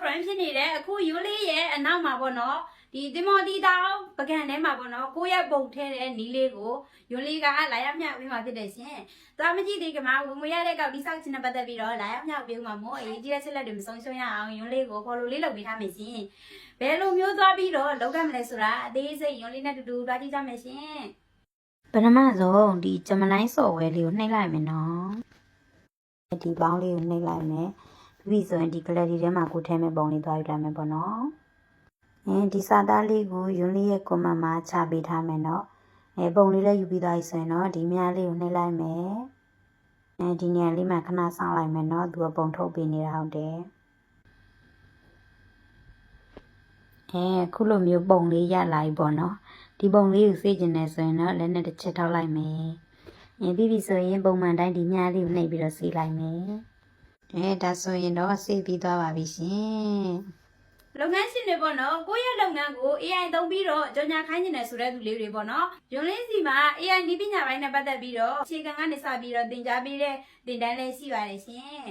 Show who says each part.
Speaker 1: run ဖြစ်နေတယ်အခုရိုးလေးရဲ့အနောက်မှာပေါ့နော်ဒီတင်မော်တီတောင်ပကံထဲမှာပေါ့နော်ကိုယ့်ရဲ့ပုံထဲတဲ့နီးလေးကိုရိုးလေးကလာရမြောက်ပြီးမှဖြစ်တယ်ရှင်သွားမကြည့်သေးကမှဝင်မရတဲ့ကောက်ဒီဆောက်ချင်တဲ့ပတ်သက်ပြီးတော့လာရမြောက်ပြီးမှမို့အရေးကြီးတဲ့ချက်လက်တွေမဆုံးရှုံးရအောင်ရိုးလေးကို follow လေးလုပ်ပေးထားမယ်ရှင်ဘယ်လိုမျိုးသွားပြီးတော့လောက်ကမလဲဆိုတာအသေးစိတ်ရိုးလေးနဲ့တူတူသွားကြည့်ကြမယ်ရှင်ပထမဆုံးဒီဂျမနိုင်းစော်ဝဲလေးကိုနှိပ်လိုက်မယ်နော်ဒီပေါင်းလေးကိုနှိပ်လိုက်မယ်ပြီးဆိုရင်ဒီ gallery ထဲမှာကိုထဲမဲ့ပုံလေးသွားယူလိုက်မယ်ပေါ့နော်ဒီစာသားလေးကိုယွန်းလေးရဲ့ comment မှာချပေးထားမယ်နော်ပုံလေးလည်းယူပြီးသွားပြီဆိုရင်တော့ဒီမြားလေးကိုနှိပ်လိုက်မယ်ဒီနေရာလေးမှာခဏဆောင်းလိုက်မယ်နော်သူကပုံထုတ်ပေးနေတာဟုတ်တယ်ခုလိုမျိုးပုံလေးရလာပြီပေါ့နော်ဒီပုံလေးကိုစေးကျင်နေဆိုရင်တော့လက်နဲ့တစ်ချက်ထောက်လိုက်မယ်ပြီးပြီဆိုရင်ပုံမှန်တိုင်းဒီမြားလေးကိုနှိပ်ပြီးတော့စေးလိုက်မယ်ဒါဆိုရင်တော့စေးပြီးသွားပါပြီရှင်လုပ်ငန်းရှင်တွေပေါ့နော်ကိုယ့်ရဲ့လုပ်ငန်းကို AI သုံးပြီးတော့ကြော်ညာခိုင်းနေတယ်ဆိုတဲ့သူလေးတွေပေါ့နော်ယွန်းလင်းစီမှာ AI နည်းပညာပိုင်းနဲ့ပတ်သက်ပြီးတော့အခြေခံကနေစပြီးတော့သင်ကြားပေးတဲ့သင်တန်းလေးရှိပါတယ်ရှင်